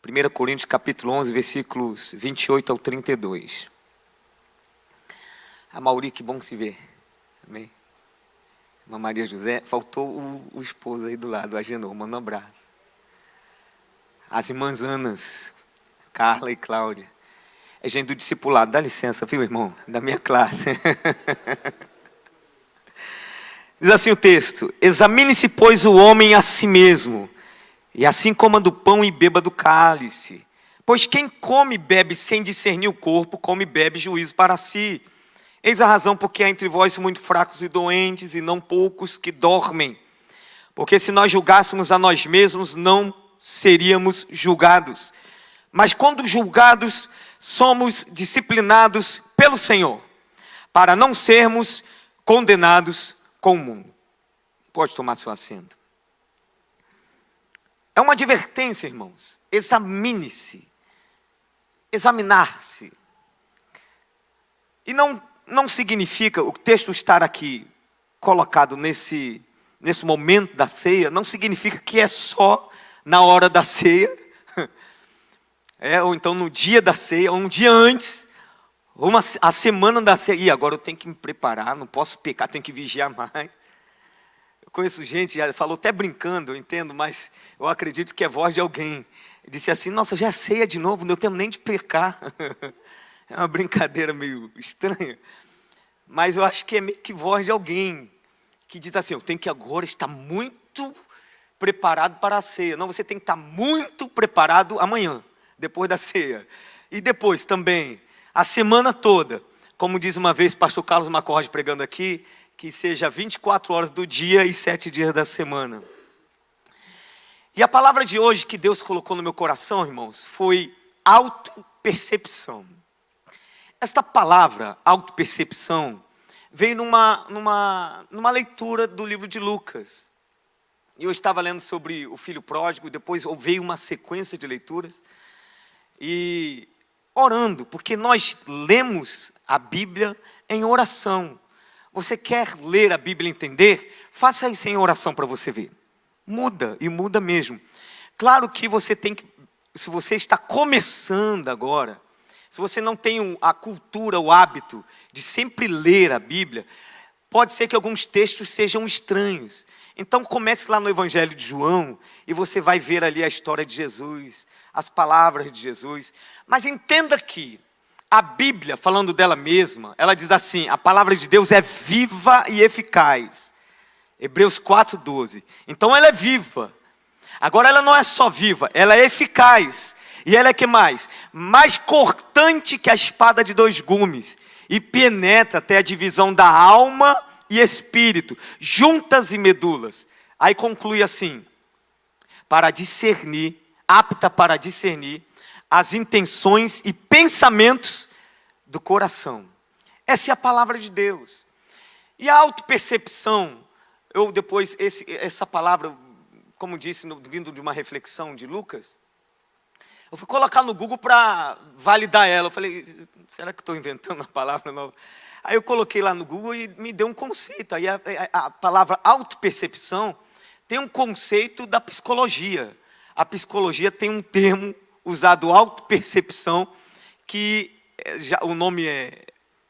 1 Coríntios capítulo 11, versículos 28 ao 32. A Mauri, que bom se ver. Amém. Irmã Maria José, faltou o esposo aí do lado, a Genô, manda um abraço. As irmãs Anas, Carla e Cláudia. É gente do discipulado, dá licença, viu, irmão? Da minha classe. Diz assim o texto: examine-se, pois, o homem a si mesmo, e assim coma do pão e beba do cálice. Pois quem come e bebe sem discernir o corpo, come e bebe juízo para si. Eis a razão porque há entre vós muitos fracos e doentes, e não poucos que dormem. Porque se nós julgássemos a nós mesmos, não seríamos julgados. Mas quando julgados, somos disciplinados pelo Senhor, para não sermos condenados com o mundo. Pode tomar seu assento. É uma advertência, irmãos. Examine-se. Examinar-se. E não significa, o texto estar aqui colocado nesse momento da ceia, não significa que é só na hora da ceia, ou então no dia da ceia, ou um dia antes, ou a semana da ceia. E agora eu tenho que me preparar, não posso pecar, tenho que vigiar mais. Eu conheço gente, já falou até brincando, eu entendo, mas eu acredito que é voz de alguém. Disse assim: nossa, já é ceia de novo, não tenho nem de pecar. É uma brincadeira meio estranha. Mas eu acho que é meio que voz de alguém que diz assim: eu tenho que agora estar muito preparado para a ceia. Não, você tem que estar muito preparado amanhã, depois da ceia. E depois também, a semana toda. Como diz uma vez o pastor Carlos Macorde pregando aqui, que seja 24 horas do dia e 7 dias da semana. E a palavra de hoje que Deus colocou no meu coração, irmãos, foi autopercepção. Esta palavra, autopercepção, veio numa leitura do livro de Lucas. Eu estava lendo sobre o filho pródigo, depois veio uma sequência de leituras. E orando, porque nós lemos a Bíblia em oração. Você quer ler a Bíblia e entender? Faça isso em oração para você ver. Muda, e muda mesmo. Claro que você tem que, se você está começando agora, se você não tem a cultura, o hábito de sempre ler a Bíblia, pode ser que alguns textos sejam estranhos. Então comece lá no Evangelho de João e você vai ver ali a história de Jesus, as palavras de Jesus. Mas entenda que a Bíblia, falando dela mesma, ela diz assim: a palavra de Deus é viva e eficaz. Hebreus 4:12. Então ela é viva. Agora ela não é só viva, ela é eficaz. E ela é que mais? Mais cortante que a espada de 2 gumes. E penetra até a divisão da alma e espírito, juntas e medulas. Aí conclui assim: para discernir, apta para discernir as intenções e pensamentos do coração. Essa é a palavra de Deus. E a autopercepção, eu depois, essa palavra, como disse, vindo de uma reflexão de Lucas, eu fui colocar no Google para validar ela. Eu falei: será que estou inventando uma palavra nova? Aí eu coloquei lá no Google e me deu um conceito. Aí a palavra autopercepção tem um conceito da psicologia. A psicologia tem um termo usado, autopercepção, que o nome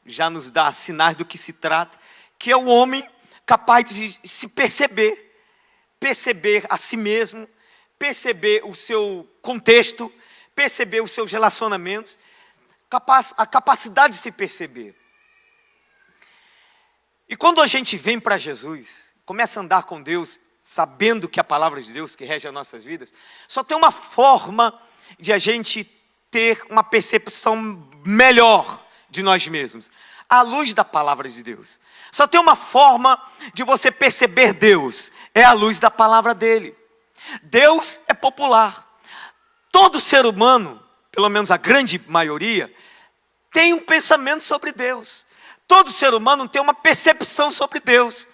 já nos dá sinais do que se trata, que é o homem capaz de se perceber, perceber a si mesmo, perceber o seu contexto, perceber os seus relacionamentos, a capacidade de se perceber. E quando a gente vem para Jesus, começa a andar com Deus, sabendo que a palavra de Deus que rege as nossas vidas, só tem uma forma de a gente ter uma percepção melhor de nós mesmos: à luz da palavra de Deus. Só tem uma forma de você perceber Deus: é à luz da palavra dele. Deus é popular. Todo ser humano, pelo menos a grande maioria, tem um pensamento sobre Deus. Todo ser humano tem uma percepção sobre Deus.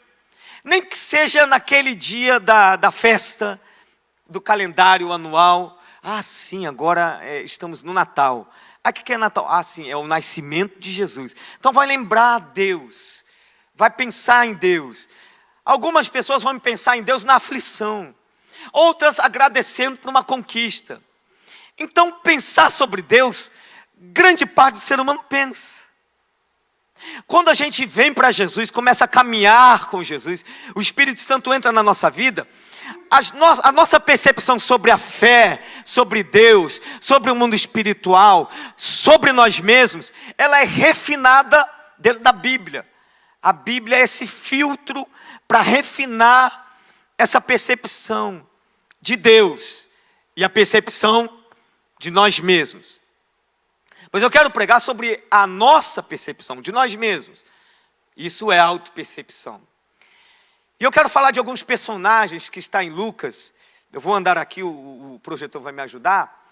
Nem que seja naquele dia da festa, do calendário anual. Ah, sim, agora estamos no Natal. Ah, o que é Natal? Ah, sim, é o nascimento de Jesus. Então vai lembrar Deus, vai pensar em Deus. Algumas pessoas vão pensar em Deus na aflição, outras agradecendo por uma conquista. Então, pensar sobre Deus, grande parte do ser humano pensa. Quando a gente vem para Jesus, começa a caminhar com Jesus, o Espírito Santo entra na nossa vida, a nossa percepção sobre a fé, sobre Deus, sobre o mundo espiritual, sobre nós mesmos, ela é refinada dentro da Bíblia. A Bíblia é esse filtro para refinar essa percepção de Deus e a percepção de nós mesmos. Pois eu quero pregar sobre a nossa percepção de nós mesmos. Isso é autopercepção. E eu quero falar de alguns personagens que está em Lucas. Eu vou andar aqui, o projetor vai me ajudar,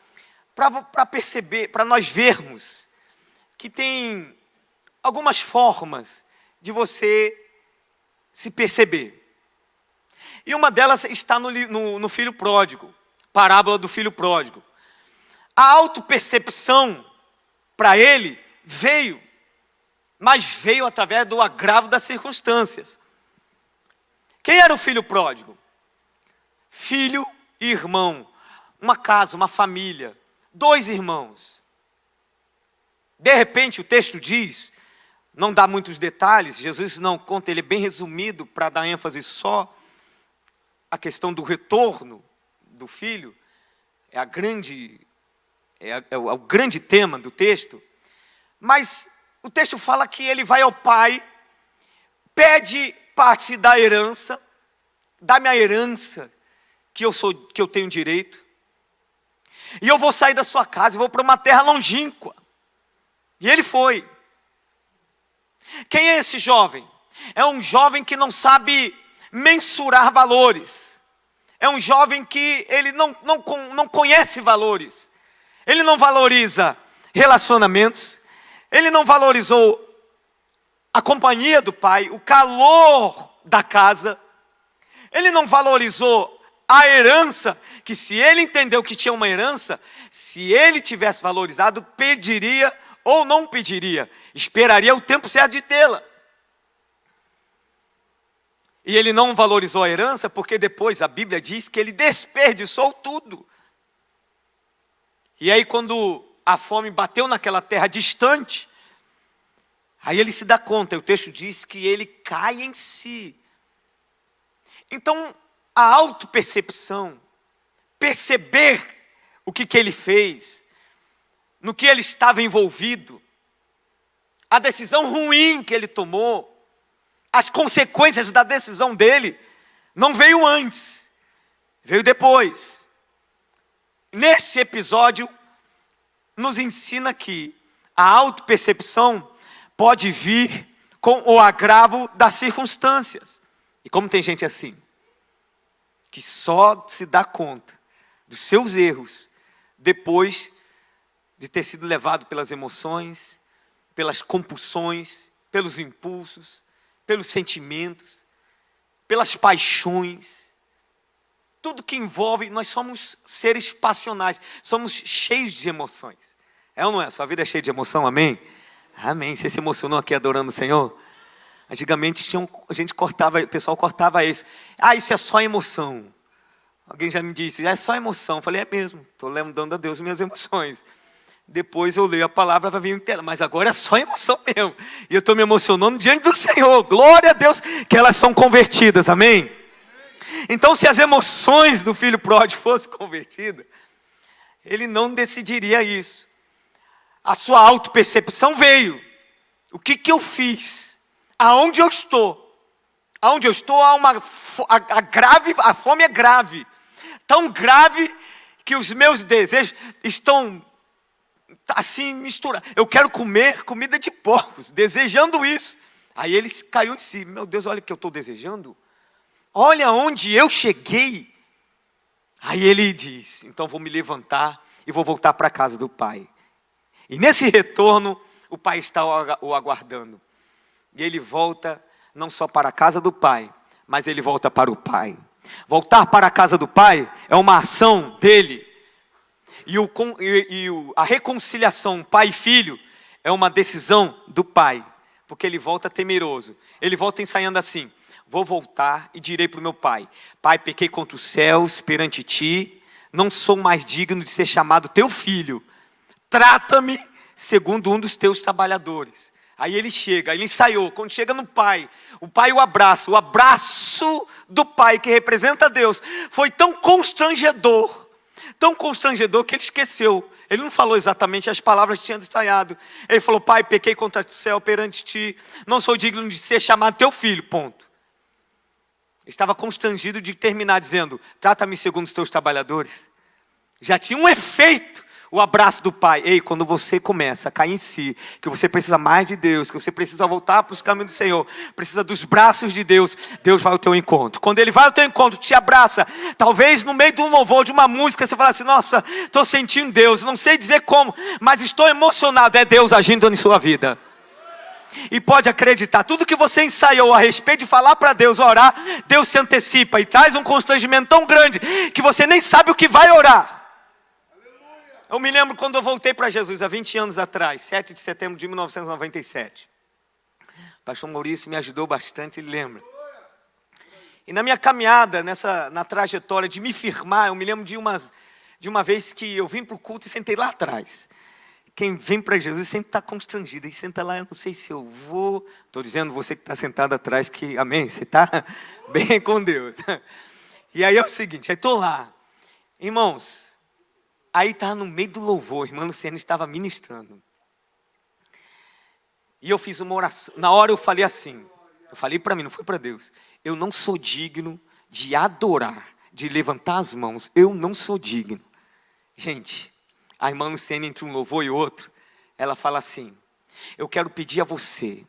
para perceber, para nós vermos que tem algumas formas de você se perceber. E uma delas está no filho pródigo, parábola do filho pródigo. A autopercepção para ele veio, mas veio através do agravo das circunstâncias. Quem era o filho pródigo? Filho e irmão, uma casa, uma família, 2 irmãos. De repente o texto diz, não dá muitos detalhes, Jesus não conta, ele é bem resumido para dar ênfase só à questão do retorno do filho, é o grande tema do texto, mas o texto fala que ele vai ao pai, pede parte da herança, dá-me a herança que eu tenho direito, e eu vou sair da sua casa e vou para uma terra longínqua. E ele foi. Quem é esse jovem? É um jovem que não sabe mensurar valores. É um jovem que ele não conhece valores. Ele não valoriza relacionamentos. Ele não valorizou a companhia do pai, o calor da casa. Ele não valorizou a herança, que se ele entendeu que tinha uma herança, se ele tivesse valorizado, pediria ou não pediria, esperaria o tempo certo de tê-la. E ele não valorizou a herança, porque depois a Bíblia diz que ele desperdiçou tudo. E aí quando a fome bateu naquela terra distante, aí ele se dá conta, e o texto diz que ele cai em si. Então, a autopercepção, perceber o que ele fez, no que ele estava envolvido, a decisão ruim que ele tomou, as consequências da decisão dele, não veio antes, veio depois. Neste episódio, nos ensina que a autopercepção pode vir com o agravo das circunstâncias. E como tem gente assim, que só se dá conta dos seus erros depois de ter sido levado pelas emoções, pelas compulsões, pelos impulsos, pelos sentimentos, pelas paixões, tudo que envolve, nós somos seres passionais, somos cheios de emoções. É ou não é? Sua vida é cheia de emoção, amém? Amém. Você se emocionou aqui adorando o Senhor? Antigamente o pessoal cortava isso. Ah, isso é só emoção. Alguém já me disse, é só emoção. Eu falei, é mesmo, estou dando a Deus minhas emoções. Depois eu leio a palavra, vai vir inteira, mas agora é só emoção mesmo. E eu estou me emocionando diante do Senhor. Glória a Deus que elas são convertidas, amém? Então, se as emoções do filho pródigo fossem convertidas, ele não decidiria isso. A sua autopercepção veio. O que eu fiz? Aonde eu estou? Aonde eu estou, a fome é grave. Tão grave que os meus desejos estão assim misturados. Eu quero comer comida de porcos, desejando isso. Aí ele caiu em si. Meu Deus, olha o que eu estou desejando. Olha onde eu cheguei. Aí ele diz, então vou me levantar e vou voltar para a casa do pai. E nesse retorno, o pai está o aguardando. E ele volta não só para a casa do pai, mas ele volta para o pai. Voltar para a casa do pai é uma ação dele. A reconciliação pai e filho é uma decisão do pai. Porque ele volta temeroso. Ele volta ensaiando assim, vou voltar e direi para o meu pai, pai, pequei contra os céus perante ti, não sou mais digno de ser chamado teu filho. Trata-me segundo um dos teus trabalhadores. Aí ele chega, ele ensaiou. Quando chega no pai, o pai o abraço do pai que representa Deus foi tão constrangedor que ele esqueceu. Ele não falou exatamente as palavras que tinha ensaiado. Ele falou: pai, pequei contra o céu perante ti, não sou digno de ser chamado teu filho, ponto. Ele estava constrangido de terminar dizendo: trata-me segundo os teus trabalhadores. Já tinha um efeito o abraço do pai. Ei, quando você começa a cair em si, que você precisa mais de Deus, que você precisa voltar para os caminhos do Senhor, precisa dos braços de Deus, Deus vai ao teu encontro. Quando Ele vai ao teu encontro, te abraça, talvez no meio de um louvor, de uma música, você fala assim: nossa, estou sentindo Deus, não sei dizer como, mas estou emocionado. É Deus agindo em sua vida. E pode acreditar, tudo que você ensaiou a respeito de falar para Deus, orar, Deus se antecipa e traz um constrangimento tão grande que você nem sabe o que vai orar. Eu me lembro quando eu voltei para Jesus, há 20 anos atrás, 7 de setembro de 1997. O pastor Maurício me ajudou bastante, ele lembra. E na minha caminhada, na trajetória de me firmar, eu me lembro de uma vez que eu vim para o culto e sentei lá atrás. Quem vem para Jesus sempre está constrangido. E senta lá, eu não sei se eu vou. Estou dizendo você que está sentado atrás que, amém, você está bem com Deus. E aí é o seguinte, aí estou lá. Irmãos, aí estava no meio do louvor, a irmã Luciana estava ministrando. E eu fiz uma oração. Na hora eu falei assim, eu falei para mim, não foi para Deus. Eu não sou digno de adorar, de levantar as mãos. Eu não sou digno. Gente, a irmã Luciana, entre um louvor e outro, ela fala assim: eu quero pedir a você,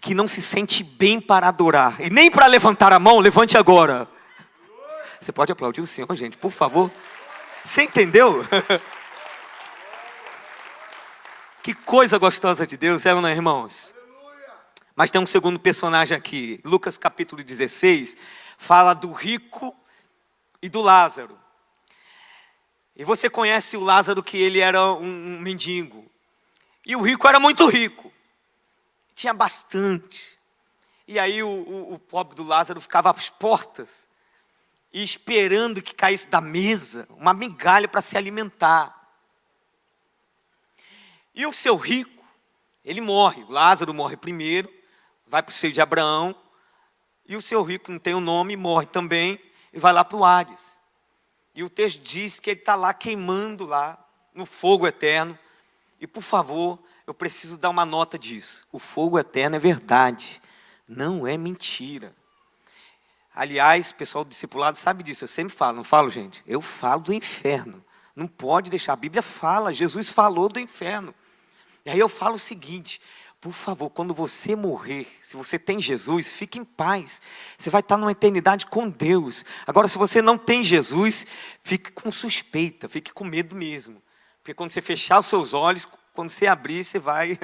que não se sente bem para adorar, e nem para levantar a mão, levante agora. Você pode aplaudir o Senhor, gente, por favor? Você entendeu? Que coisa gostosa de Deus, não é, irmãos? Mas tem um segundo personagem aqui. Lucas capítulo 16 fala do rico e do Lázaro. E você conhece o Lázaro, que ele era um mendigo. E o rico era muito rico. Tinha bastante. E aí o pobre do Lázaro ficava às portas e esperando que caísse da mesa uma migalha para se alimentar. E o seu rico, ele morre. O Lázaro morre primeiro, vai para o seio de Abraão. E o seu rico, não tem o nome, morre também e vai lá para o Hades. E o texto diz que ele está lá queimando lá no fogo eterno. E por favor, eu preciso dar uma nota disso. O fogo eterno é verdade, não é mentira. Aliás, o pessoal do discipulado sabe disso, eu sempre falo, não falo, gente? Eu falo do inferno, não pode deixar, a Bíblia fala, Jesus falou do inferno. E aí eu falo o seguinte: por favor, quando você morrer, se você tem Jesus, fique em paz. Você vai estar numa eternidade com Deus. Agora, se você não tem Jesus, fique com suspeita, fique com medo mesmo. Porque quando você fechar os seus olhos, quando você abrir, você vai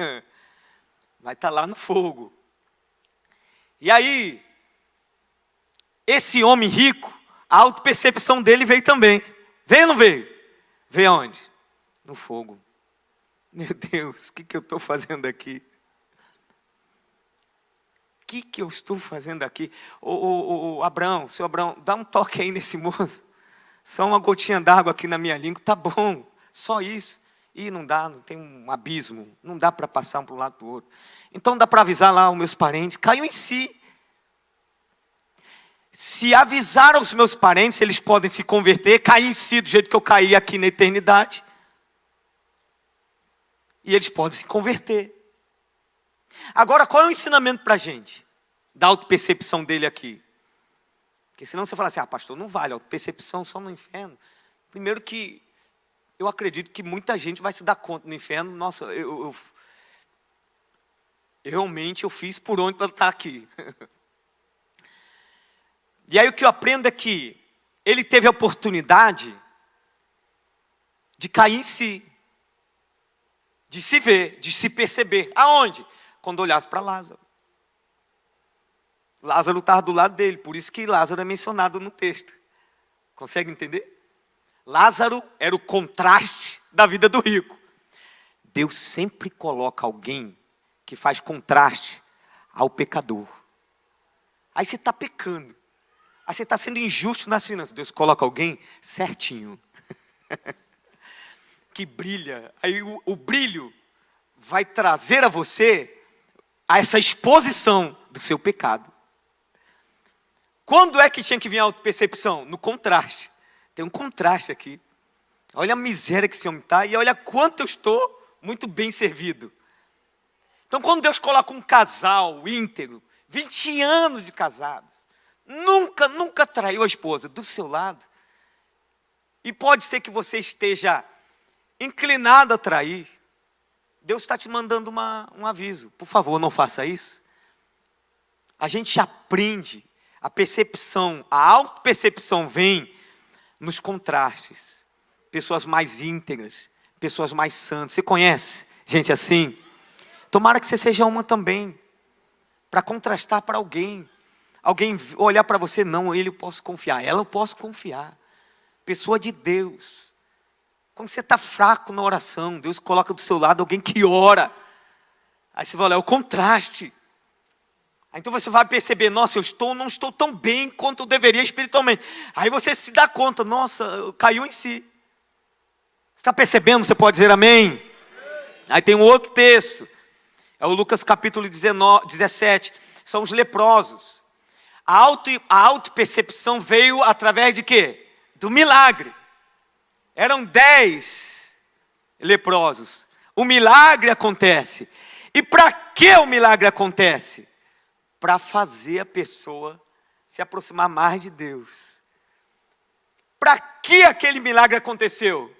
estar lá no fogo. E aí, esse homem rico, a autopercepção dele veio também. Veio ou não veio? Veio aonde? No fogo. Meu Deus, o que eu estou fazendo aqui? O que eu estou fazendo aqui? Abraão, seu Abraão, dá um toque aí nesse moço. Só uma gotinha d'água aqui na minha língua, tá bom. Só isso. E não dá, não tem um abismo. Não dá para passar um para um lado para o outro. Então dá para avisar lá os meus parentes. Caiu em si. Se avisar aos meus parentes, eles podem se converter, cair em si do jeito que eu caí aqui na eternidade. E eles podem se converter. Agora, qual é o ensinamento para a gente? Da autopercepção dele aqui. Porque senão você fala assim: pastor, não vale, autopercepção só no inferno. Primeiro que eu acredito que muita gente vai se dar conta no inferno. Nossa, eu realmente fiz por onde para estar aqui. E aí o que eu aprendo é que ele teve a oportunidade de cair em si, de se ver, de se perceber. Aonde? Quando olhasse para Lázaro. Lázaro estava do lado dele, por isso que Lázaro é mencionado no texto. Consegue entender? Lázaro era o contraste da vida do rico. Deus sempre coloca alguém que faz contraste ao pecador. Aí você está pecando. Aí você está sendo injusto nas finanças. Deus coloca alguém certinho. Que brilha. Aí o brilho vai trazer a você a essa exposição do seu pecado. Quando é que tinha que vir a autopercepção? No contraste. Tem um contraste aqui. Olha a miséria que esse homem está e olha quanto eu estou muito bem servido. Então, quando Deus coloca um casal íntegro, 20 anos de casados, nunca traiu a esposa do seu lado, e pode ser que você esteja inclinado a trair, Deus está te mandando um aviso. Por favor, não faça isso. A gente aprende, a percepção, a autopercepção vem nos contrastes. Pessoas mais íntegras, pessoas mais santas. Você conhece gente assim? Tomara que você seja uma também, para contrastar para alguém. Alguém olhar para você, não, ele eu posso confiar, ela eu posso confiar. Pessoa de Deus. Quando você está fraco na oração, Deus coloca do seu lado alguém que ora. Aí você vai olhar, é o contraste. Aí então você vai perceber, nossa, não estou tão bem quanto eu deveria espiritualmente. Aí você se dá conta, nossa, caiu em si. Você está percebendo? Você pode dizer amém? Aí tem um outro texto. É o Lucas capítulo 17. São os leprosos. A autopercepção veio através de quê? Do milagre. Eram 10 leprosos. O milagre acontece. E para que o milagre acontece? Para fazer a pessoa se aproximar mais de Deus. Para que aquele milagre aconteceu?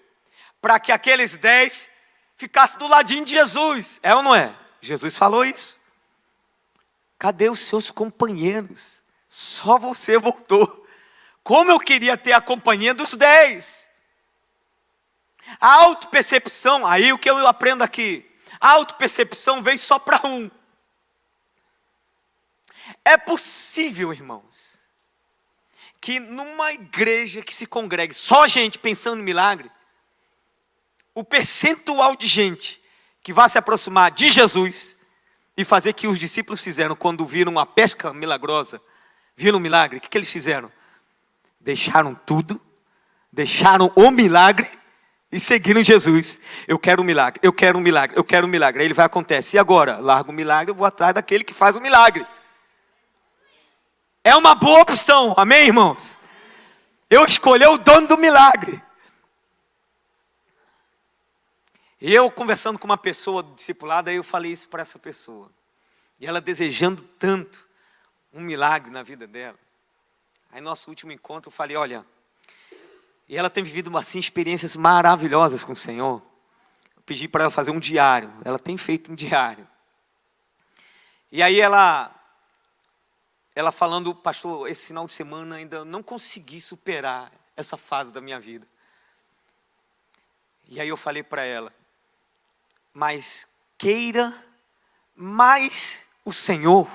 Para que aqueles 10 ficassem do ladinho de Jesus. É ou não é? Jesus falou isso. Cadê os seus companheiros? Só você voltou. Como eu queria ter a companhia dos 10. A autopercepção, aí o que eu aprendo aqui? A autopercepção vem só para um. É possível, irmãos, que numa igreja que se congregue só gente pensando em milagre, o percentual de gente que vai se aproximar de Jesus e fazer o que os discípulos fizeram quando viram a pesca milagrosa, viram o milagre, o que eles fizeram? Deixaram tudo, deixaram o milagre e seguiram Jesus. Eu quero um milagre, eu quero um milagre, eu quero um milagre. Aí ele vai acontecer. E agora? Largo o milagre, eu vou atrás daquele que faz o milagre. É uma boa opção, amém, irmãos? Eu escolhi o dono do milagre. E eu conversando com uma pessoa discipulada, aí eu falei isso para essa pessoa. E ela desejando tanto um milagre na vida dela. Aí nosso último encontro eu falei, olha, e ela tem vivido assim experiências maravilhosas com o Senhor. Eu pedi para ela fazer um diário. Ela tem feito um diário. E aí ela falando, pastor, esse final de semana ainda não consegui superar essa fase da minha vida. E aí eu falei para ela, mas queira mais o Senhor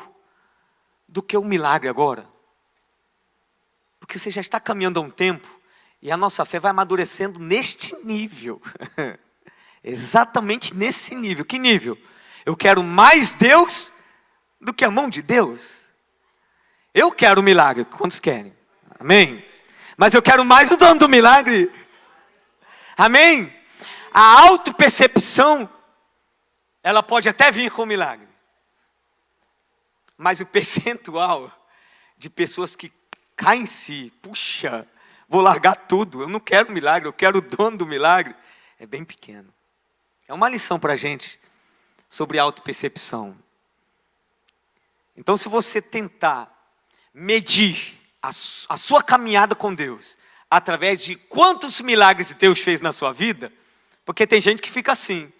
do que o milagre agora. Porque você já está caminhando há um tempo e a nossa fé vai amadurecendo neste nível. Exatamente nesse nível. Que nível? Eu quero mais Deus do que a mão de Deus. Eu quero o milagre. Quantos querem? Amém? Mas eu quero mais o dono do milagre. Amém? A autopercepção, ela pode até vir com o milagre. Mas o percentual de pessoas que caem em si, puxa, vou largar tudo, eu não quero milagre, eu quero o dono do milagre, é bem pequeno. É uma lição para a gente sobre autopercepção. Então, se você tentar medir a sua caminhada com Deus através de quantos milagres Deus fez na sua vida, porque tem gente que fica assim.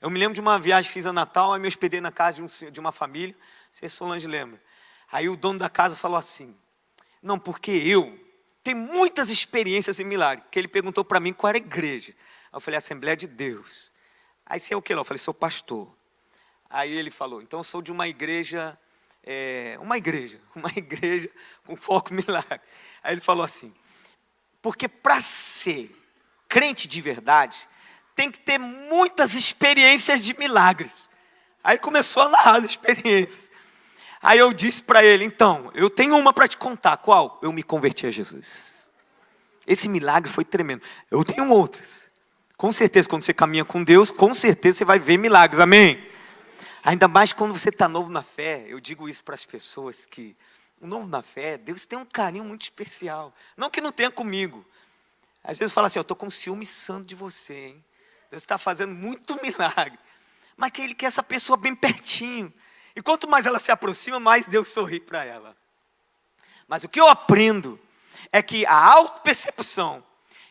Eu me lembro de uma viagem que fiz a Natal, aí me hospedei na casa de uma família, não sei se Solange lembra. Aí o dono da casa falou assim, não, porque eu tenho muitas experiências em milagre, que ele perguntou para mim qual era a igreja. Aí eu falei, Assembleia de Deus. Aí você é o que lá? Eu falei, sou pastor. Aí ele falou, então eu sou de uma igreja com foco em milagre. Aí ele falou assim, porque para ser crente de verdade, tem que ter muitas experiências de milagres. Aí começou a narrar as experiências. Aí eu disse para ele, então, eu tenho uma para te contar. Qual? Eu me converti a Jesus. Esse milagre foi tremendo. Eu tenho outras. Com certeza, quando você caminha com Deus, com certeza você vai ver milagres, amém? Ainda mais quando você está novo na fé. Eu digo isso para as pessoas que, o novo na fé, Deus tem um carinho muito especial. Não que não tenha comigo. Às vezes fala assim, eu estou com ciúme santo de você, hein? Deus está fazendo muito milagre. Mas que Ele quer essa pessoa bem pertinho. E quanto mais ela se aproxima, mais Deus sorri para ela. Mas o que eu aprendo é que a autopercepção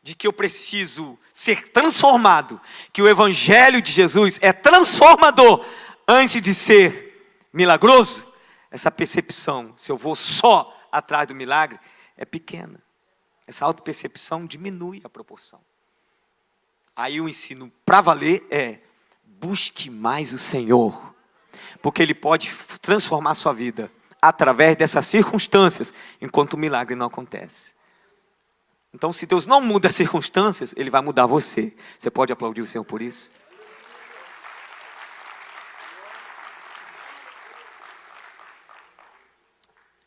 de que eu preciso ser transformado, que o Evangelho de Jesus é transformador antes de ser milagroso, essa percepção, se eu vou só atrás do milagre, é pequena. Essa autopercepção diminui a proporção. Aí o ensino para valer é, busque mais o Senhor, porque Ele pode transformar a sua vida através dessas circunstâncias, enquanto o milagre não acontece. Então, se Deus não muda as circunstâncias, Ele vai mudar você. Você pode aplaudir o Senhor por isso?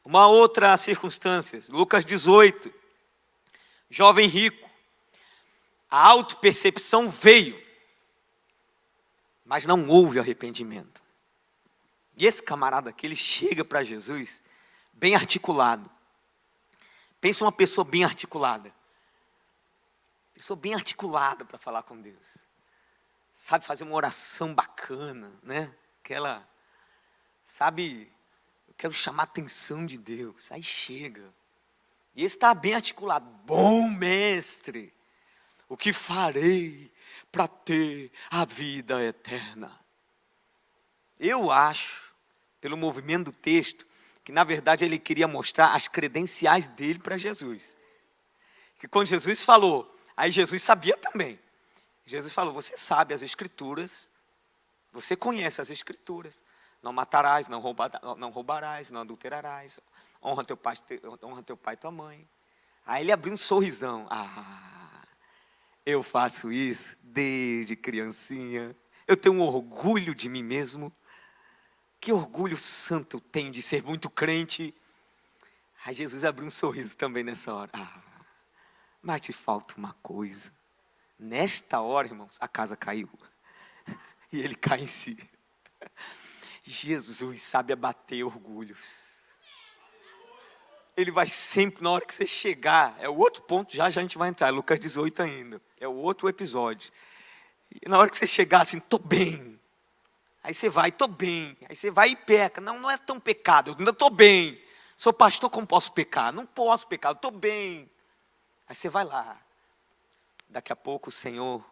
Uma outra circunstância, Lucas 18, jovem rico, a autopercepção veio, mas não houve arrependimento. E esse camarada aqui, ele chega para Jesus bem articulado. Pensa uma pessoa bem articulada. Pessoa bem articulada para falar com Deus. Sabe fazer uma oração bacana, né? Aquela, sabe, eu quero chamar a atenção de Deus. Aí chega. E esse está bem articulado. Bom mestre, o que farei para ter a vida eterna? Eu acho, pelo movimento do texto, que na verdade ele queria mostrar as credenciais dele para Jesus. Que quando Jesus falou, aí Jesus sabia também. Jesus falou, você sabe as Escrituras, você conhece as Escrituras. Não matarás, não roubarás, não adulterarás, honra teu pai e tua mãe. Aí ele abriu um sorrisão. Eu faço isso desde criancinha. Eu tenho um orgulho de mim mesmo. Que orgulho santo eu tenho de ser muito crente. Aí Jesus abriu um sorriso também nessa hora. Mas te falta uma coisa. Nesta hora, irmãos, a casa caiu. E ele cai em si. Jesus sabe abater orgulhos. Ele vai sempre, na hora que você chegar, é o outro ponto, já a gente vai entrar, Lucas 18 ainda. É o outro episódio. E na hora que você chegar assim, tô bem. Aí você vai, tô bem. Aí você vai e peca. Não é tão pecado, eu ainda tô bem. Sou pastor, como posso pecar? Não posso pecar, eu tô bem. Aí você vai lá. Daqui a pouco o Senhor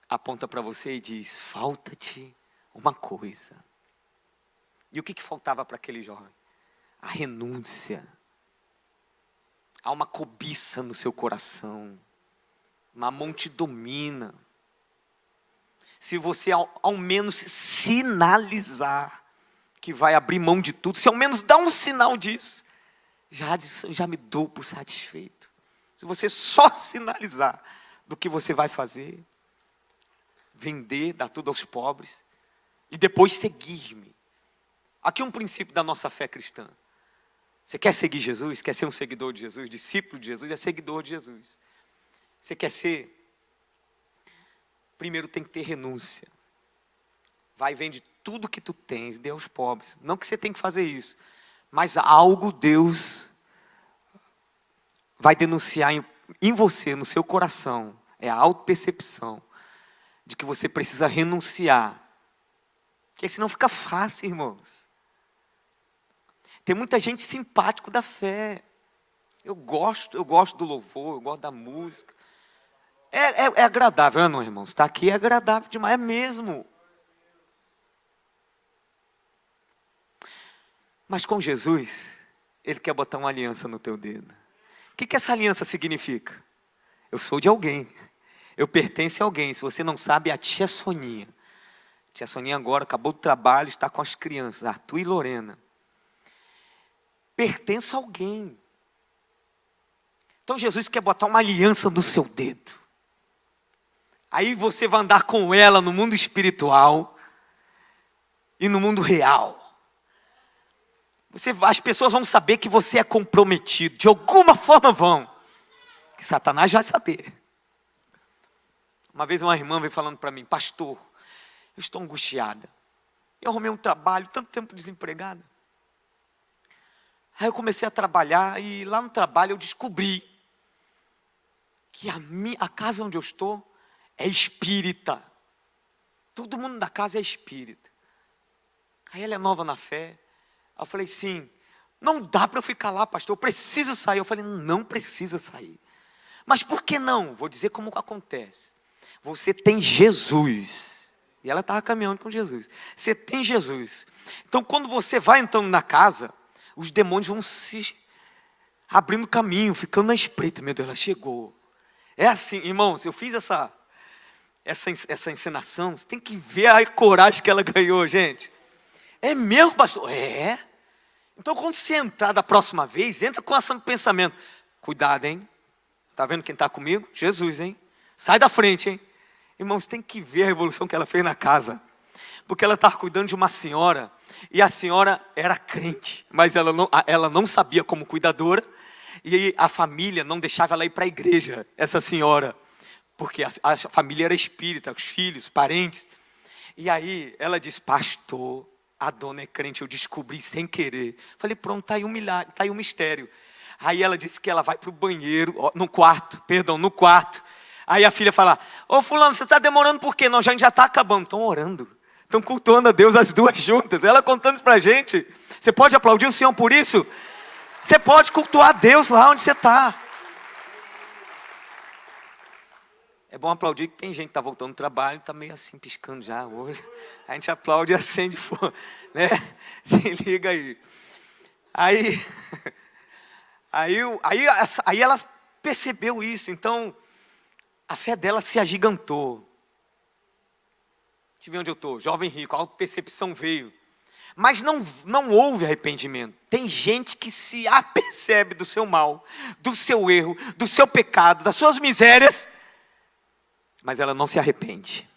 aponta para você e diz, falta-te uma coisa. E o que faltava para aquele jovem? A renúncia. Há uma cobiça no seu coração. Mamão te domina. Se você ao menos sinalizar que vai abrir mão de tudo, se ao menos dá um sinal disso, já me dou por satisfeito. Se você só sinalizar do que você vai fazer, vender, dar tudo aos pobres, e depois seguir-me. Aqui é um princípio da nossa fé cristã. Você quer seguir Jesus? Quer ser um seguidor de Jesus? Discípulo de Jesus é seguidor de Jesus. Você quer ser? Primeiro tem que ter renúncia. Vai e vende tudo que tu tens, dê aos pobres. Não que você tem que fazer isso, mas algo Deus vai denunciar em você, no seu coração. É a autopercepção de que você precisa renunciar. Porque senão fica fácil, irmãos. Tem muita gente simpático da fé. Eu gosto do louvor, eu gosto da música. É agradável, não, irmãos? Estar aqui é agradável demais, é mesmo. Mas com Jesus, Ele quer botar uma aliança no teu dedo. O que essa aliança significa? Eu sou de alguém. Eu pertenço a alguém. Se você não sabe, é a tia Soninha. A tia Soninha agora acabou do trabalho, está com as crianças, Arthur e Lorena. Pertenço a alguém. Então Jesus quer botar uma aliança no seu dedo. Aí você vai andar com ela no mundo espiritual e no mundo real. as pessoas vão saber que você é comprometido. De alguma forma vão. Que Satanás vai saber. Uma vez uma irmã veio falando para mim: pastor, eu estou angustiada. Eu arrumei um trabalho, tanto tempo desempregada. Aí eu comecei a trabalhar e lá no trabalho eu descobri que a casa onde eu estou é espírita. Todo mundo da casa é espírita. Aí ela é nova na fé. Aí eu falei: sim, não dá para eu ficar lá, pastor, eu preciso sair. Eu falei: não precisa sair. Mas por que não? Vou dizer como acontece. Você tem Jesus. E ela estava caminhando com Jesus. Você tem Jesus. Então quando você vai entrando na casa, os demônios vão se abrindo caminho, ficando na espreita. Meu Deus, ela chegou. É assim, irmãos, eu fiz essa encenação. Você tem que ver a coragem que ela ganhou, gente. É mesmo, pastor? É. Então quando você entrar da próxima vez, entra com esse pensamento: cuidado, hein? Está vendo quem está comigo? Jesus, hein? Sai da frente, hein? Irmãos, tem que ver a revolução que ela fez na casa. Porque ela estava cuidando de uma senhora, e a senhora era crente, mas ela não sabia como cuidadora, e a família não deixava ela ir para a igreja, essa senhora, porque a família era espírita, os filhos, parentes. E aí ela disse: pastor, a dona é crente, eu descobri sem querer. Falei: pronto, está aí um milagre, está aí um mistério. Aí ela disse que ela vai para o banheiro, no quarto. Aí a filha fala: ô fulano, você está demorando por quê? Não, a gente já está acabando. Estão orando, estão cultuando a Deus as duas juntas. Ela contando isso para a gente. Você pode aplaudir o Senhor por isso? Você pode cultuar a Deus lá onde você está. É bom aplaudir que tem gente que está voltando do trabalho, está meio assim, piscando já o olho. A gente aplaude e acende fogo, né? Se liga aí. Aí ela percebeu isso, então a fé dela se agigantou. Deixa eu ver onde eu estou. Jovem rico, a autopercepção veio. Mas não houve arrependimento. Tem gente que se apercebe do seu mal, do seu erro, do seu pecado, das suas misérias, mas ela não se arrepende.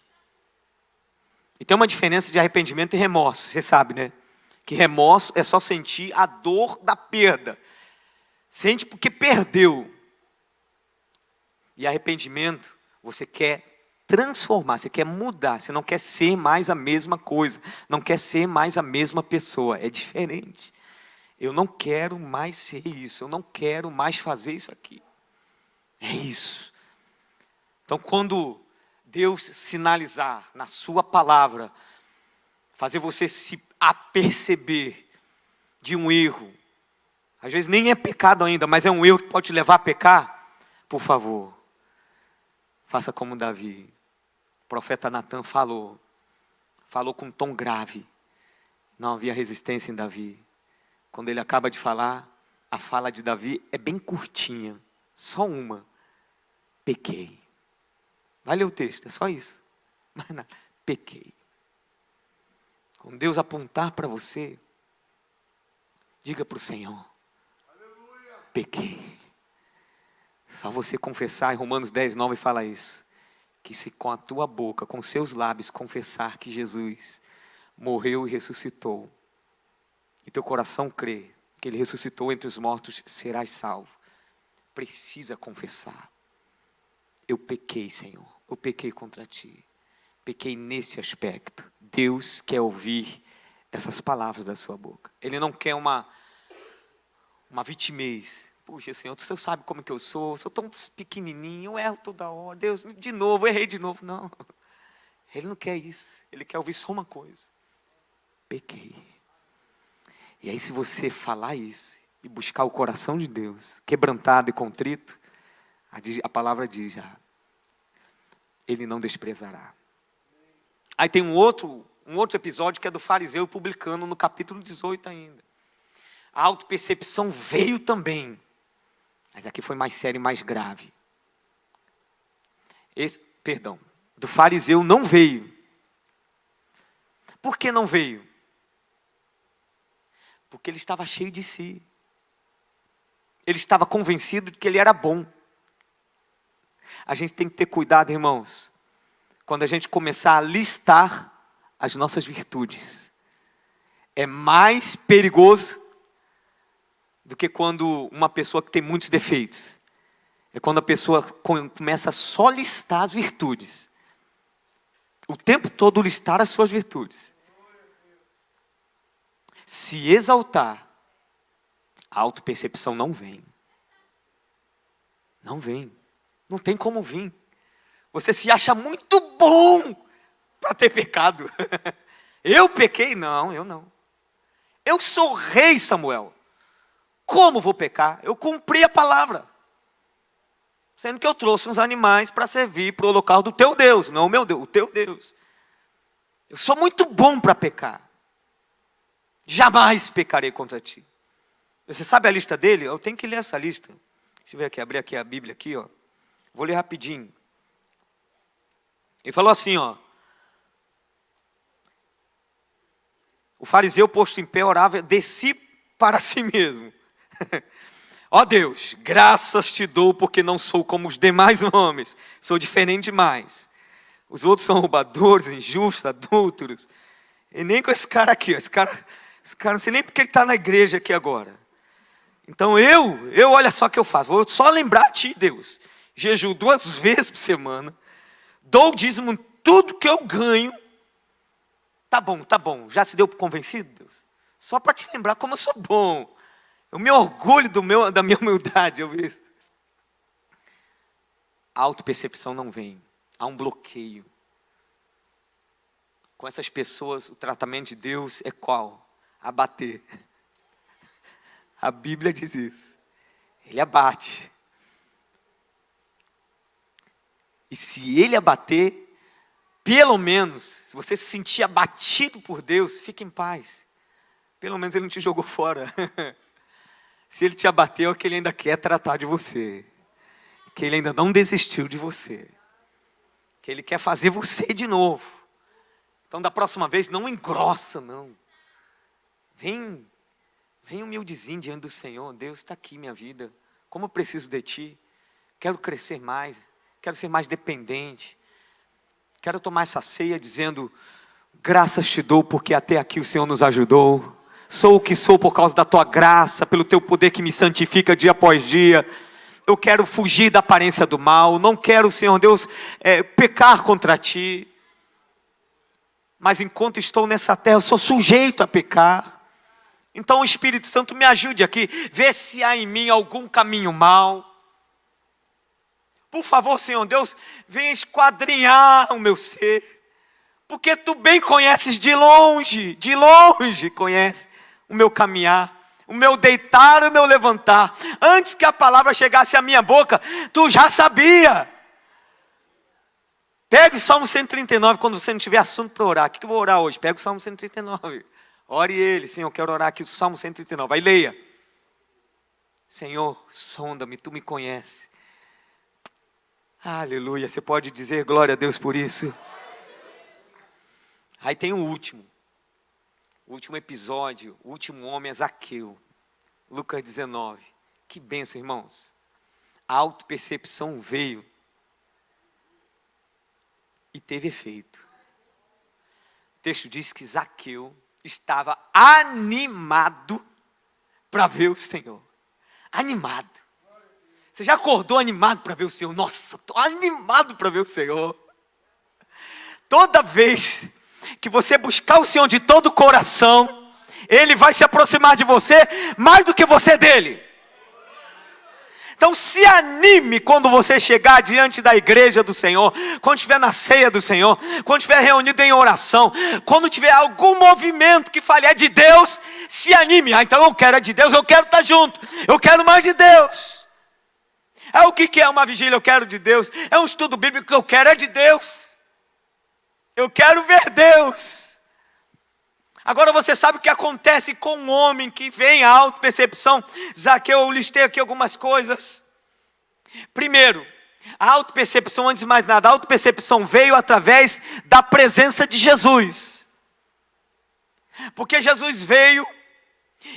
E tem uma diferença de arrependimento e remorso. Você sabe, né? Que remorso é só sentir a dor da perda. Sente porque perdeu. E arrependimento, você quer transformar, você quer mudar, você não quer ser mais a mesma coisa, não quer ser mais a mesma pessoa, é diferente. Eu não quero mais ser isso, eu não quero mais fazer isso aqui. É isso. Então quando Deus sinalizar na sua palavra, fazer você se aperceber de um erro, às vezes nem é pecado ainda, mas é um erro que pode te levar a pecar, por favor, faça como Davi. O profeta Natan falou com um tom grave. Não havia resistência em Davi. Quando ele acaba de falar, a fala de Davi é bem curtinha. Só uma. Pequei. Vai ler o texto, é só isso. Mas não, pequei. Quando Deus apontar para você, diga para o Senhor: pequei. Só você confessar, em Romanos 10, 9 fala isso. Que se com a tua boca, com seus lábios, confessar que Jesus morreu e ressuscitou, e teu coração crer que Ele ressuscitou entre os mortos, serás salvo. Precisa confessar. Eu pequei, Senhor. Eu pequei contra Ti. Pequei nesse aspecto. Deus quer ouvir essas palavras da sua boca. Ele não quer uma vitimez. Puxa, Senhor, o Senhor sabe como que eu sou tão pequenininho, eu erro toda hora. Deus, de novo, errei de novo. Não, Ele não quer isso. Ele quer ouvir só uma coisa: pequei. E aí se você falar isso e buscar o coração de Deus, quebrantado e contrito, a palavra diz já: Ele não desprezará. Aí tem um outro episódio que é do fariseu e publicano, no capítulo 18 ainda. A autopercepção veio também, mas aqui foi mais sério e mais grave. Do fariseu não veio. Por que não veio? Porque ele estava cheio de si. Ele estava convencido de que ele era bom. A gente tem que ter cuidado, irmãos, quando a gente começar a listar as nossas virtudes. É mais perigoso do que quando uma pessoa que tem muitos defeitos. É quando a pessoa começa a só listar as virtudes. O tempo todo listar as suas virtudes. Se exaltar, a autopercepção não vem. Não vem. Não tem como vir. Você se acha muito bom para ter pecado. Eu pequei? Não, eu não. Eu sou rei, Samuel. Como vou pecar? Eu cumpri a palavra. Sendo que eu trouxe uns animais para servir para o holocausto do teu Deus. Não o meu Deus, o teu Deus. Eu sou muito bom para pecar. Jamais pecarei contra ti. Você sabe a lista dele? Eu tenho que ler essa lista. Deixa eu ver aqui, abrir aqui a Bíblia aqui, ó. Vou ler rapidinho. Ele falou assim, ó. O fariseu posto em pé orava de si para si mesmo. Ó Deus, graças te dou porque não sou como os demais homens. Sou diferente demais. Os outros são roubadores, injustos, adúlteros. E nem com esse cara aqui. Esse cara não sei nem porque ele está na igreja aqui agora. Então eu olha só o que eu faço. Vou só lembrar a ti, Deus. Jejuo 2 vezes por semana. Dou o dízimo tudo que eu ganho. Tá bom. Já se deu por convencido, Deus? Só para te lembrar como eu sou bom. Eu me orgulho da minha humildade. Eu vejo. A autopercepção não vem. Há um bloqueio. Com essas pessoas, o tratamento de Deus é qual? Abater. A Bíblia diz isso. Ele abate. E se ele abater, pelo menos, se você se sentir abatido por Deus, fique em paz. Pelo menos ele não te jogou fora. Se ele te abateu, é que ele ainda quer tratar de você. Que ele ainda não desistiu de você. Que ele quer fazer você de novo. Então, da próxima vez, não engrossa, não. Vem humildezinho diante do Senhor. Deus, está aqui minha vida. Como eu preciso de ti. Quero crescer mais. Quero ser mais dependente. Quero tomar essa ceia dizendo: graças te dou porque até aqui o Senhor nos ajudou. Sou o que sou por causa da tua graça, pelo teu poder que me santifica dia após dia. Eu quero fugir da aparência do mal. Não quero, Senhor Deus, pecar contra ti. Mas enquanto estou nessa terra, eu sou sujeito a pecar. Então o Espírito Santo me ajude aqui. Vê se há em mim algum caminho mau. Por favor, Senhor Deus, venha esquadrinhar o meu ser. Porque tu bem conheces de longe conhece o meu caminhar, o meu deitar, o meu levantar. Antes que a palavra chegasse à minha boca, tu já sabia. Pega o Salmo 139, quando você não tiver assunto para orar. O que eu vou orar hoje? Pega o Salmo 139. Ore ele, Senhor, eu quero orar aqui o Salmo 139. Vai, leia. Senhor, sonda-me, tu me conheces. Aleluia, você pode dizer glória a Deus por isso. Aí tem o último episódio, o último homem é Zaqueu. Lucas 19. Que bênção, irmãos. A autopercepção veio e teve efeito. O texto diz que Zaqueu estava animado para ver o Senhor. Animado. Você já acordou animado para ver o Senhor? Nossa, estou animado para ver o Senhor. Toda vez que você buscar o Senhor de todo o coração, Ele vai se aproximar de você mais do que você dele. Então se anime quando você chegar diante da igreja do Senhor, quando estiver na ceia do Senhor, quando estiver reunido em oração, quando tiver algum movimento que fale é de Deus, se anime. Então eu quero é de Deus, eu quero estar junto, eu quero mais de Deus. É o que é uma vigília, eu quero de Deus. É um estudo bíblico que eu quero é de Deus. Eu quero ver Deus. Agora você sabe o que acontece com um homem que vem a autopercepção. Zaqueu, eu listei aqui algumas coisas. Primeiro, a autopercepção, antes de mais nada, a autopercepção veio através da presença de Jesus. Porque Jesus veio,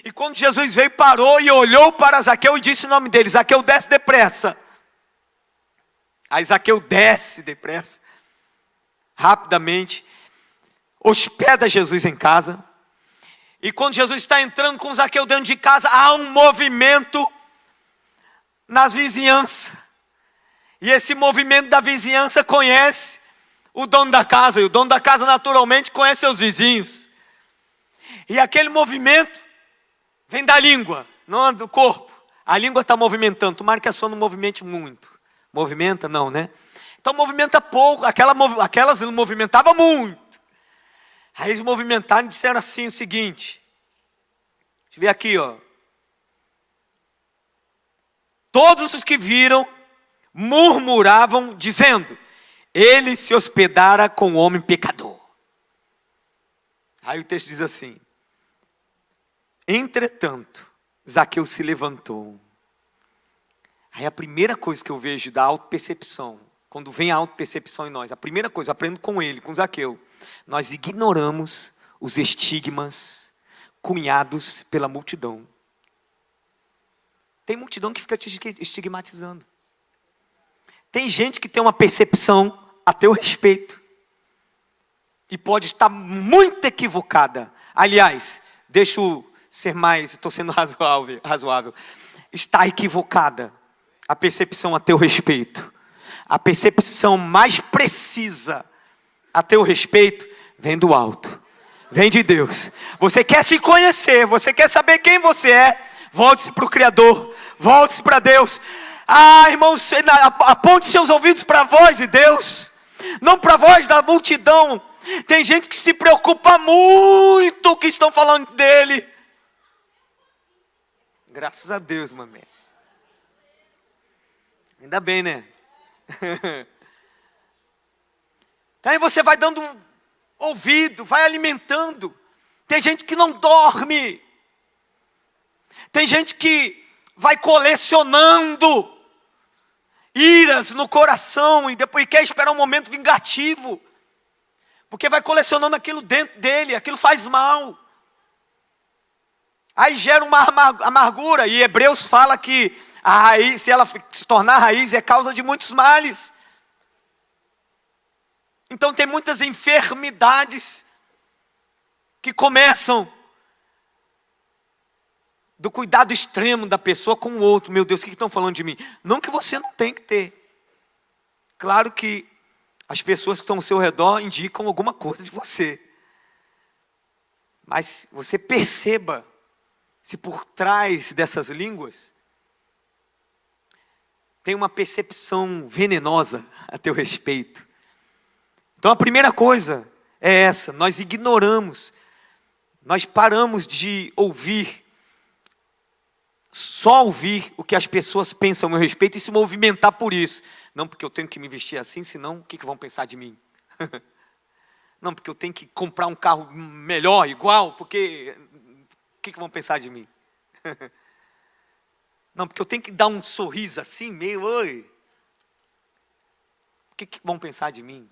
e quando Jesus veio, parou e olhou para Zaqueu e disse o nome dele: Zaqueu, desce depressa. Aí Zaqueu desce depressa, rapidamente, hospeda Jesus em casa. E quando Jesus está entrando com Zaqueu dentro de casa, há um movimento nas vizinhanças. E esse movimento da vizinhança conhece o dono da casa. E o dono da casa naturalmente conhece seus vizinhos. E aquele movimento vem da língua, não do corpo. A língua está movimentando. Tomara que a sua não movimente muito. Movimenta? Não, né? Então movimenta pouco. Aquelas movimentavam muito. Aí eles movimentaram e disseram assim o seguinte. Deixa eu ver aqui, ó. Todos os que viram murmuravam, dizendo: ele se hospedara com o homem pecador. Aí o texto diz assim: entretanto, Zaqueu se levantou. Aí a primeira coisa que eu vejo da autopercepção, quando vem a autopercepção em nós, a primeira coisa, eu aprendo com ele, com Zaqueu, nós ignoramos os estigmas cunhados pela multidão. Tem multidão que fica te estigmatizando. Tem gente que tem uma percepção a teu respeito. E pode estar muito equivocada. Aliás, deixa eu ser mais, estou sendo razoável. Está equivocada a percepção a teu respeito. A percepção mais precisa a teu respeito vem do alto. Vem de Deus. Você quer se conhecer, você quer saber quem você é, volte-se para o Criador. Volte-se para Deus. Ah, irmãos, aponte seus ouvidos para a voz de Deus, não para a voz da multidão. Tem gente que se preocupa muito com o que estão falando dele. Graças a Deus, mamãe. Ainda bem, né? Aí você vai dando ouvido, vai alimentando. Tem gente que não dorme. Tem gente que vai colecionando iras no coração e depois quer esperar um momento vingativo, porque vai colecionando aquilo dentro dele, aquilo faz mal. Aí gera uma amargura, e Hebreus fala que a raiz, se ela se tornar raiz, é causa de muitos males. Então tem muitas enfermidades que começam do cuidado extremo da pessoa com o outro. Meu Deus, o que estão falando de mim? Não que você não tem que ter. Claro que as pessoas que estão ao seu redor indicam alguma coisa de você. Mas você perceba se por trás dessas línguas tem uma percepção venenosa a teu respeito. Então a primeira coisa é essa: nós ignoramos, nós paramos de ouvir, só ouvir o que as pessoas pensam a meu respeito e se movimentar por isso. Não porque eu tenho que me vestir assim, senão o que vão pensar de mim? Não porque eu tenho que comprar um carro melhor, igual, porque o que vão pensar de mim? Não porque eu tenho que dar um sorriso assim, meio, oi. O que vão pensar de mim?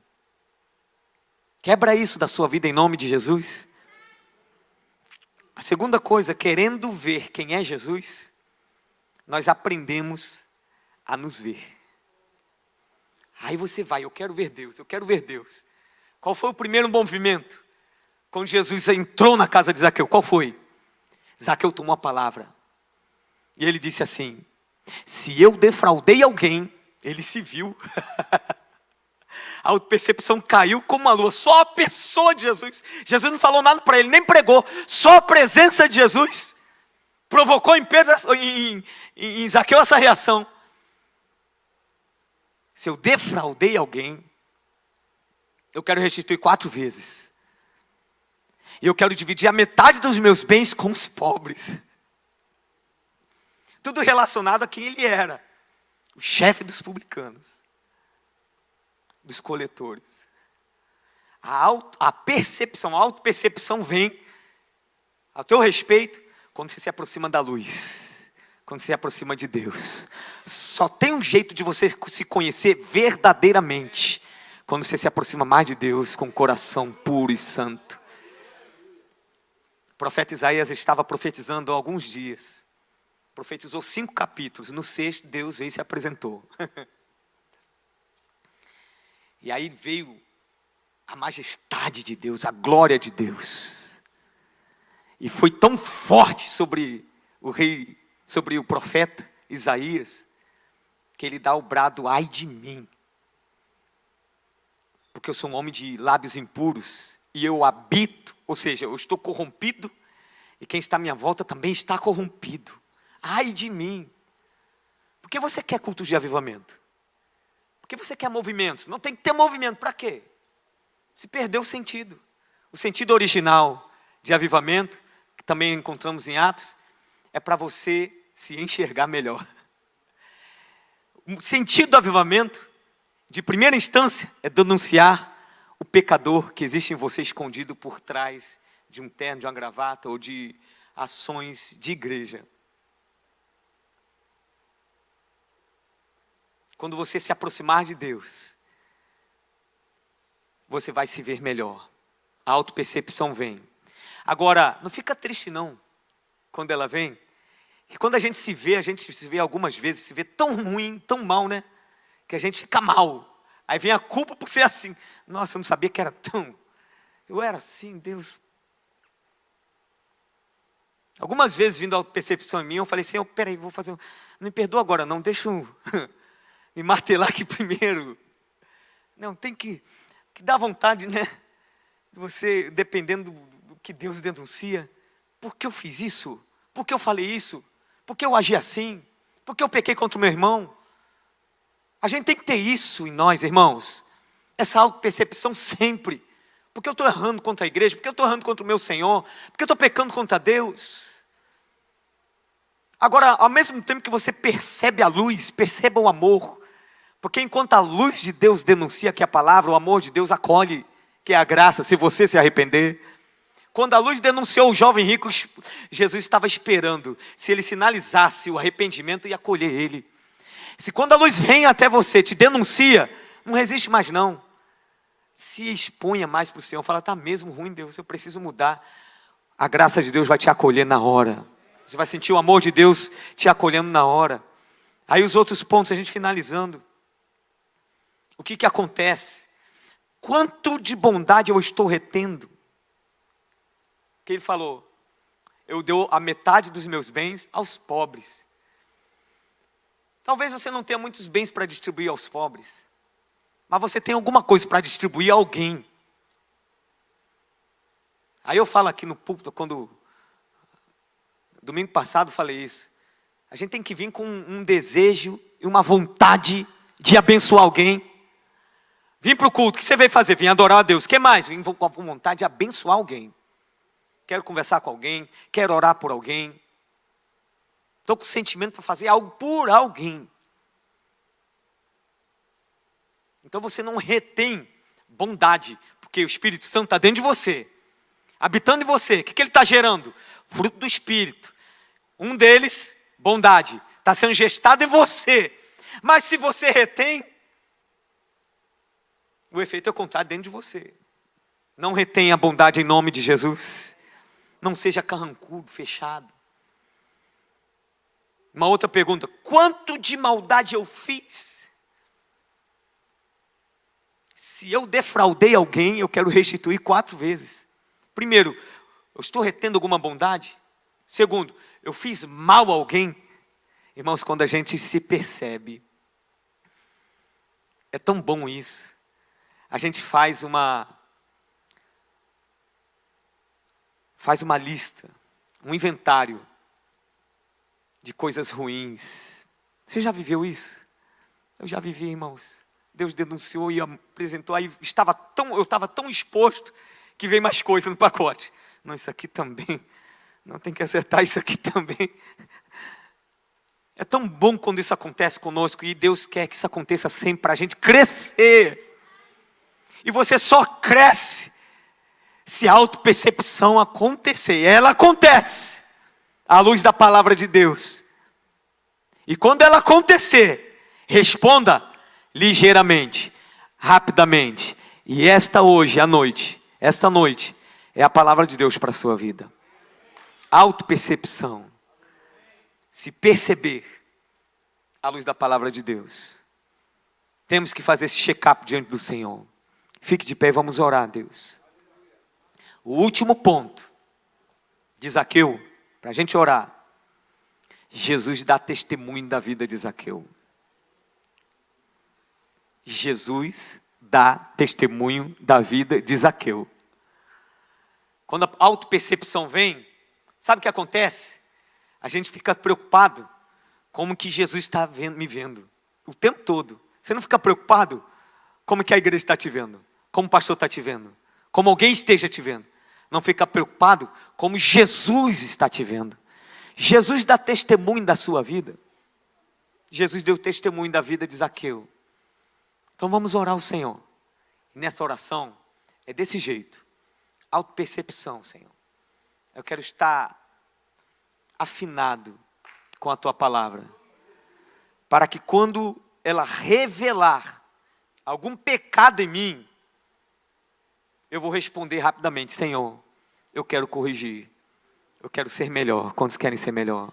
Quebra isso da sua vida em nome de Jesus. A segunda coisa, querendo ver quem é Jesus, nós aprendemos a nos ver. Aí você vai, eu quero ver Deus, eu quero ver Deus. Qual foi o primeiro movimento? Quando Jesus entrou na casa de Zaqueu, qual foi? Zaqueu tomou a palavra. E ele disse assim: se eu defraudei alguém, ele se viu. A autopercepção caiu como uma lua. Só a pessoa de Jesus. Jesus não falou nada para ele, nem pregou. Só a presença de Jesus provocou em Zaqueu essa reação. Se eu defraudei alguém, eu quero restituir 4 vezes. E eu quero dividir a metade dos meus bens com os pobres. Tudo relacionado a quem ele era. O chefe dos publicanos. Dos coletores. A percepção, a autopercepção vem a teu respeito quando você se aproxima da luz, quando você se aproxima de Deus. Só tem um jeito de você se conhecer verdadeiramente quando você se aproxima mais de Deus com o coração puro e santo. O profeta Isaías estava profetizando há alguns dias. Profetizou 5 capítulos. No 6º, Deus veio e se apresentou. E aí veio a majestade de Deus, a glória de Deus. E foi tão forte sobre o rei, sobre o profeta Isaías, que ele dá o brado: ai de mim, porque eu sou um homem de lábios impuros, e eu habito, ou seja, eu estou corrompido, e quem está à minha volta também está corrompido. Ai de mim. Por que você quer cultos de avivamento? Por que você quer movimentos? Não tem que ter movimento, para quê? Se perdeu o sentido. O sentido original de avivamento, que também encontramos em Atos, é para você se enxergar melhor. O sentido do avivamento, de primeira instância, é denunciar o pecador que existe em você escondido por trás de um terno, de uma gravata ou de ações de igreja. Quando você se aproximar de Deus, você vai se ver melhor. A autopercepção vem. Agora, não fica triste não, quando ela vem. E quando a gente se vê algumas vezes, se vê tão ruim, tão mal, né? Que a gente fica mal. Aí vem a culpa por ser assim. Nossa, eu não sabia que era tão... Eu era assim, Deus. Algumas vezes, vindo a autopercepção em mim, eu falei assim, peraí, vou fazer... Não me perdoa agora não, deixa eu me martelar aqui primeiro. Não, tem que dar vontade, né? Você, dependendo do que Deus denuncia. Por que eu fiz isso? Por que eu falei isso? Por que eu agi assim? Por que eu pequei contra o meu irmão? A gente tem que ter isso em nós, irmãos. Essa autopercepção sempre. Por que eu estou errando contra a igreja? Por que eu estou errando contra o meu Senhor? Por que eu estou pecando contra Deus? Agora, ao mesmo tempo que você percebe a luz, perceba o amor. Porque enquanto a luz de Deus denuncia que a palavra, o amor de Deus acolhe, que é a graça, se você se arrepender. Quando a luz denunciou o jovem rico, Jesus estava esperando. Se ele sinalizasse o arrependimento, ia acolher ele. Se quando a luz vem até você, te denuncia, não resiste mais não. Se exponha mais para o Senhor. Fala, está mesmo ruim, Deus, eu preciso mudar. A graça de Deus vai te acolher na hora. Você vai sentir o amor de Deus te acolhendo na hora. Aí os outros pontos, a gente finalizando. O que acontece? Quanto de bondade eu estou retendo? Que ele falou, eu dou a metade dos meus bens aos pobres. Talvez você não tenha muitos bens para distribuir aos pobres, mas você tem alguma coisa para distribuir a alguém. Aí eu falo aqui no púlpito, domingo passado falei isso. A gente tem que vir com um desejo e uma vontade de abençoar alguém. Vim para o culto, o que você veio fazer? Vim adorar a Deus. O que mais? Vim com a vontade de abençoar alguém. Quero conversar com alguém, quero orar por alguém. Estou com sentimento para fazer algo por alguém. Então você não retém bondade, porque o Espírito Santo está dentro de você, habitando em você. O que ele está gerando? Fruto do Espírito. Um deles, bondade, está sendo gestado em você. Mas se você retém, o efeito é o contrário dentro de você. Não retenha a bondade em nome de Jesus. Não seja carrancudo, fechado. Uma outra pergunta, quanto de maldade eu fiz? Se eu defraudei alguém, eu quero restituir 4 vezes. Primeiro, eu estou retendo alguma bondade? Segundo, eu fiz mal a alguém? Irmãos, quando a gente se percebe, é tão bom isso. A gente faz uma lista, um inventário de coisas ruins. Você já viveu isso? Eu já vivi, irmãos. Deus denunciou e apresentou, aí eu estava tão exposto, que veio mais coisa no pacote. Não, isso aqui também, não tem que acertar isso aqui também. É tão bom quando isso acontece conosco, e Deus quer que isso aconteça sempre, para a gente crescer. E você só cresce se a autopercepção acontecer. E ela acontece à luz da palavra de Deus. E quando ela acontecer, responda ligeiramente, rapidamente. E esta noite, é a palavra de Deus para a sua vida. Autopercepção. Se perceber à luz da palavra de Deus. Temos que fazer esse check-up diante do Senhor. Fique de pé e vamos orar a Deus. O último ponto de Zaqueu, para a gente orar. Jesus dá testemunho da vida de Zaqueu. Jesus dá testemunho da vida de Zaqueu. Quando a autopercepção vem, sabe o que acontece? A gente fica preocupado como que Jesus está me vendo o tempo todo. Você não fica preocupado como que a igreja está te vendo, como o pastor está te vendo, como alguém esteja te vendo. Não fica preocupado como Jesus está te vendo. Jesus dá testemunho da sua vida. Jesus deu testemunho da vida de Zaqueu. Então vamos orar ao Senhor. E nessa oração é desse jeito. Autopercepção, Senhor. Eu quero estar afinado com a tua palavra, para que quando ela revelar algum pecado em mim, eu vou responder rapidamente: Senhor, eu quero corrigir, eu quero ser melhor. Quantos querem ser melhor?